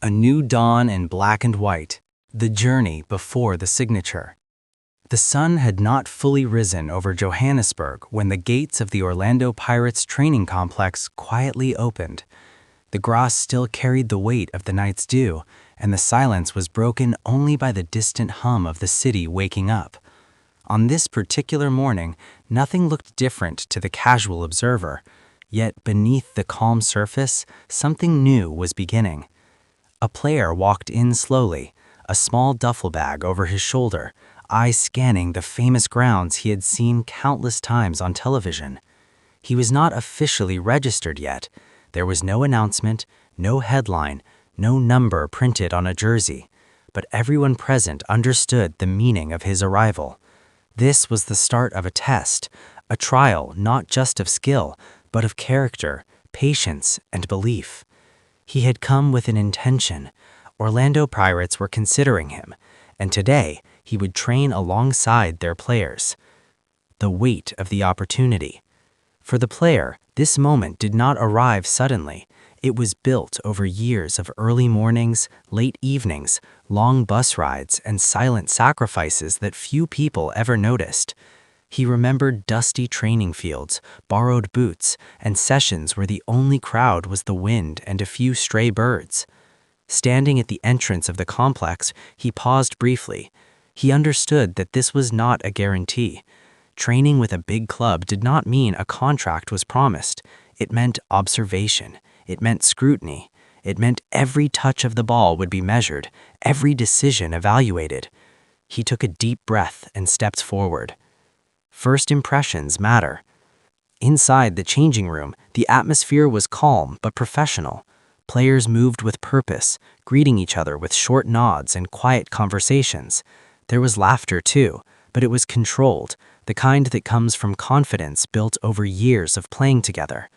A new dawn in black and white, the journey before the signature. The sun had not fully risen over Johannesburg when the gates of the Orlando Pirates training complex quietly opened. The grass still carried the weight of the night's dew, and the silence was broken only by the distant hum of the city waking up. On this particular morning, nothing looked different to the casual observer, yet beneath the calm surface, something new was beginning. A player walked in slowly, a small duffel bag over his shoulder, eyes scanning the famous grounds he had seen countless times on television. He was not officially registered yet. There was no announcement, no headline, no number printed on a jersey, but everyone present understood the meaning of his arrival. This was the start of a test, a trial not just of skill, but of character, patience, and belief. He had come with an intention. Orlando Pirates were considering him, and today he would train alongside their players. The weight of the opportunity. For the player, this moment did not arrive suddenly. It was built over years of early mornings, late evenings, long bus rides, and silent sacrifices that few people ever noticed. He remembered dusty training fields, borrowed boots, and sessions where the only crowd was the wind and a few stray birds. Standing at the entrance of the complex, he paused briefly. He understood that this was not a guarantee. Training with a big club did not mean a contract was promised. It meant observation. It meant scrutiny. It meant every touch of the ball would be measured, every decision evaluated. He took a deep breath and stepped forward. First impressions matter. Inside the changing room, the atmosphere was calm but professional. Players moved with purpose, greeting each other with short nods and quiet conversations. There was laughter too, but it was controlled, the kind that comes from confidence built over years of playing together.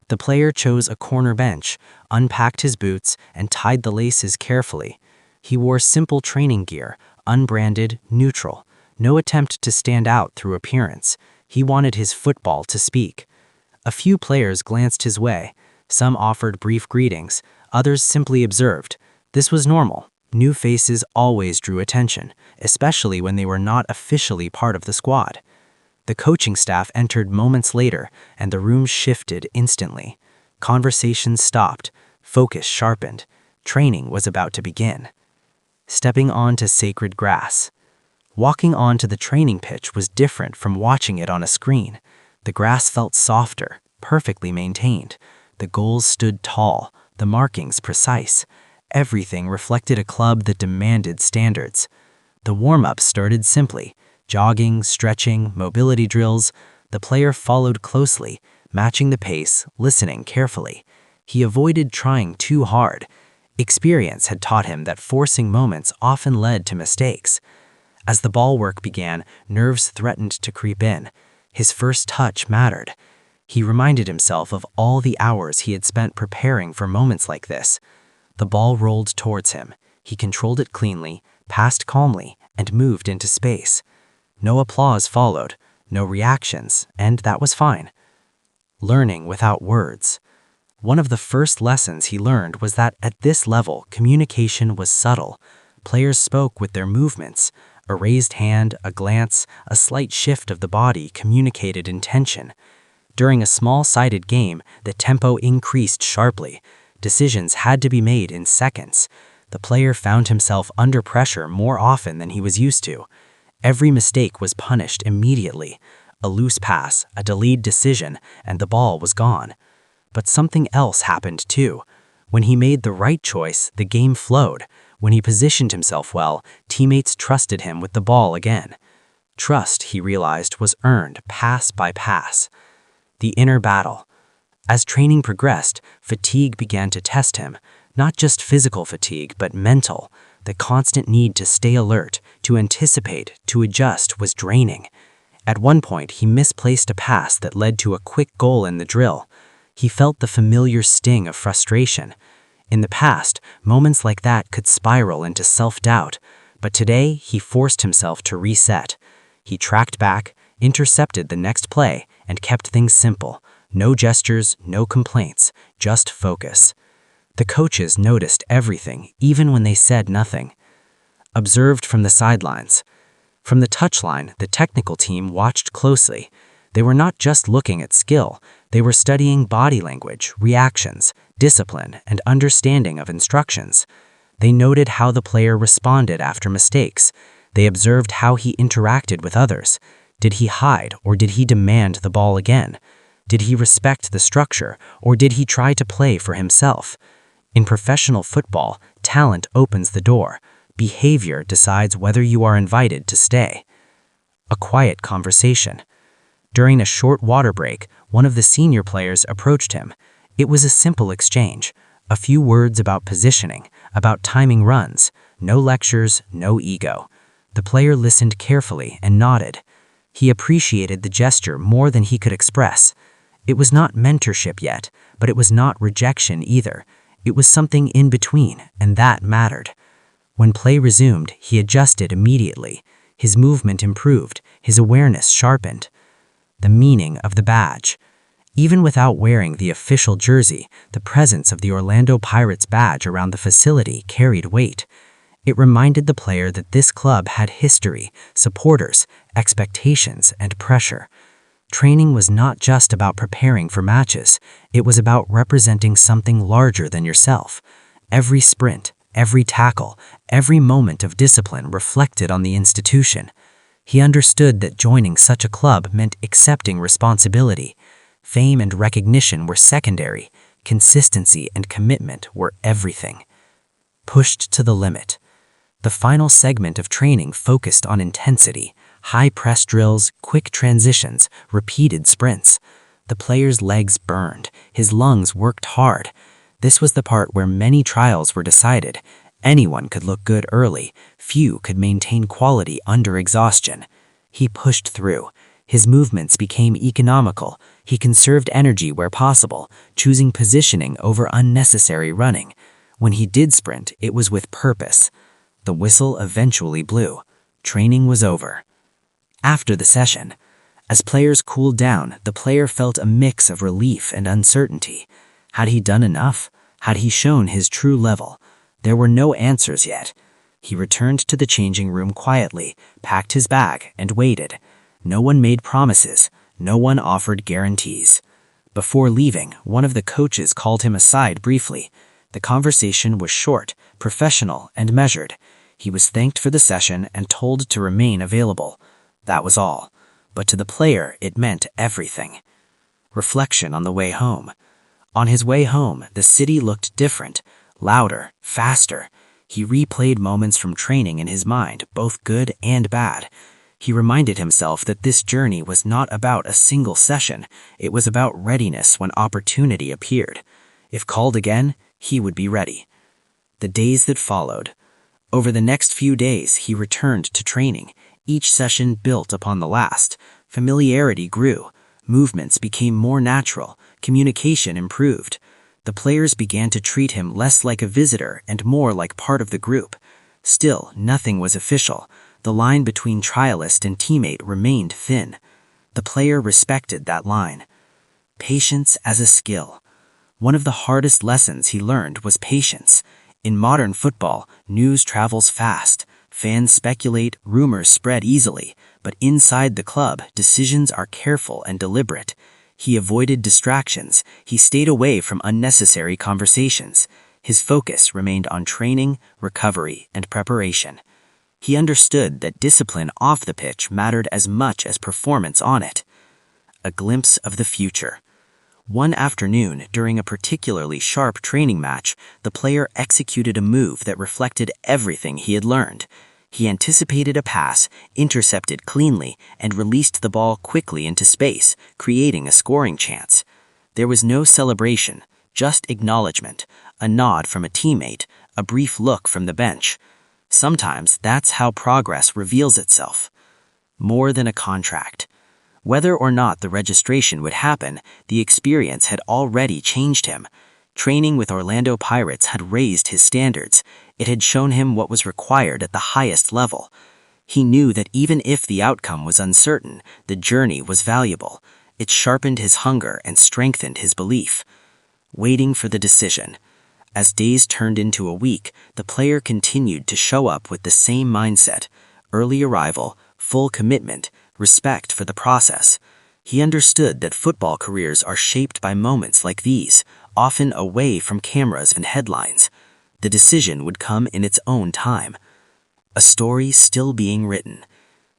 The player chose a corner bench, unpacked his boots, and tied the laces carefully. He wore simple training gear, unbranded, neutral. No attempt to stand out through appearance. He wanted his football to speak. A few players glanced his way. Some offered brief greetings. Others simply observed. This was normal. New faces always drew attention, especially when they were not officially part of the squad. The coaching staff entered moments later, and the room shifted instantly. Conversations stopped. Focus sharpened. Training was about to begin. Stepping onto sacred grass. Walking onto the training pitch was different from watching it on a screen. The grass felt softer, perfectly maintained. The goals stood tall, the markings precise. Everything reflected a club that demanded standards. The warm-up started simply. Jogging, stretching, mobility drills. The player followed closely, matching the pace, listening carefully. He avoided trying too hard. Experience had taught him that forcing moments often led to mistakes. As the ball work began, nerves threatened to creep in. His first touch mattered. He reminded himself of all the hours he had spent preparing for moments like this. The ball rolled towards him. He controlled it cleanly, passed calmly, and moved into space. No applause followed, no reactions, and that was fine. Learning without words. One of the first lessons he learned was that at this level, communication was subtle. Players spoke with their movements. A raised hand, a glance, a slight shift of the body communicated intention. During a small-sided game, the tempo increased sharply. Decisions had to be made in seconds. The player found himself under pressure more often than he was used to. Every mistake was punished immediately. A loose pass, a delayed decision, and the ball was gone. But something else happened too. When he made the right choice, the game flowed. When he positioned himself well, teammates trusted him with the ball again. Trust, he realized, was earned pass by pass. The inner battle. As training progressed, fatigue began to test him. Not just physical fatigue, but mental. The constant need to stay alert, to anticipate, to adjust was draining. At one point, he misplaced a pass that led to a quick goal in the drill. He felt the familiar sting of frustration. In the past, moments like that could spiral into self-doubt, but today he forced himself to reset. He tracked back, intercepted the next play, and kept things simple. No gestures, no complaints, just focus. The coaches noticed everything, even when they said nothing. Observed from the sidelines. From the touchline, the technical team watched closely. They were not just looking at skill, they were studying body language, reactions, discipline, and understanding of instructions. They noted how the player responded after mistakes. They observed how he interacted with others. Did he hide or did he demand the ball again? Did he respect the structure or did he try to play for himself? In professional football, talent opens the door. Behavior decides whether you are invited to stay. A quiet conversation. During a short water break, one of the senior players approached him. It was a simple exchange. A few words about positioning, about timing runs. No lectures, no ego. The player listened carefully and nodded. He appreciated the gesture more than he could express. It was not mentorship yet, but it was not rejection either. It was something in between, and that mattered. When play resumed, he adjusted immediately. His movement improved, his awareness sharpened. The meaning of the badge. Even without wearing the official jersey, the presence of the Orlando Pirates badge around the facility carried weight. It reminded the player that this club had history, supporters, expectations, and pressure. Training was not just about preparing for matches. It was about representing something larger than yourself. Every sprint, every tackle, every moment of discipline reflected on the institution. He understood that joining such a club meant accepting responsibility. Fame and recognition were secondary. Consistency and commitment were everything. Pushed to the limit. The final segment of training focused on intensity. High press drills, quick transitions, repeated sprints. The player's legs burned. His lungs worked hard. This was the part where many trials were decided. Anyone could look good early. Few could maintain quality under exhaustion. He pushed through. His movements became economical. He conserved energy where possible, choosing positioning over unnecessary running. When he did sprint, it was with purpose. The whistle eventually blew. Training was over. After the session, as players cooled down, the player felt a mix of relief and uncertainty. Had he done enough? Had he shown his true level? There were no answers yet. He returned to the changing room quietly, packed his bag, and waited. No one made promises. No one offered guarantees. Before leaving, one of the coaches called him aside briefly. The conversation was short, professional, and measured. He was thanked for the session and told to remain available. That was all. But to the player, it meant everything. Reflection on the way home. On his way home, the city looked different, louder, faster. He replayed moments from training in his mind, both good and bad. He reminded himself that this journey was not about a single session. It was about readiness when opportunity appeared. If called again, he would be ready. The days that followed. Over the next few days, he returned to training. Each session built upon the last. Familiarity grew. Movements became more natural. Communication improved. The players began to treat him less like a visitor and more like part of the group. Still, nothing was official. The line between trialist and teammate remained thin. The player respected that line. Patience as a skill. One of the hardest lessons he learned was patience. In modern football, news travels fast. Fans speculate, rumors spread easily, but inside the club, decisions are careful and deliberate. He avoided distractions. He stayed away from unnecessary conversations. His focus remained on training, recovery, and preparation. He understood that discipline off the pitch mattered as much as performance on it. A glimpse of the future. One afternoon, during a particularly sharp training match, the player executed a move that reflected everything he had learned. He anticipated a pass, intercepted cleanly, and released the ball quickly into space, creating a scoring chance. There was no celebration, just acknowledgement, a nod from a teammate, a brief look from the bench. Sometimes that's how progress reveals itself. More than a contract. Whether or not the registration would happen, the experience had already changed him. Training with Orlando Pirates had raised his standards. It had shown him what was required at the highest level. He knew that even if the outcome was uncertain, the journey was valuable. It sharpened his hunger and strengthened his belief. Waiting for the decision. As days turned into a week, the player continued to show up with the same mindset: early arrival, full commitment, respect for the process. He understood that football careers are shaped by moments like these, often away from cameras and headlines. The decision would come in its own time. A story still being written.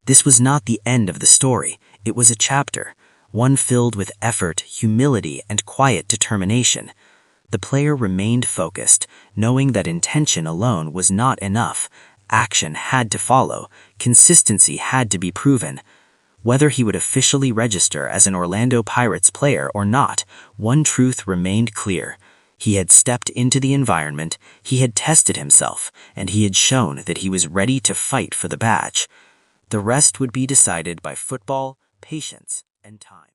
This was not the end of the story. It was a chapter, one filled with effort, humility, and quiet determination. The player remained focused, knowing that intention alone was not enough. Action had to follow. Consistency had to be proven. Whether he would officially register as an Orlando Pirates player or not, one truth remained clear. He had stepped into the environment, he had tested himself, and he had shown that he was ready to fight for the badge. The rest would be decided by football, patience, and time.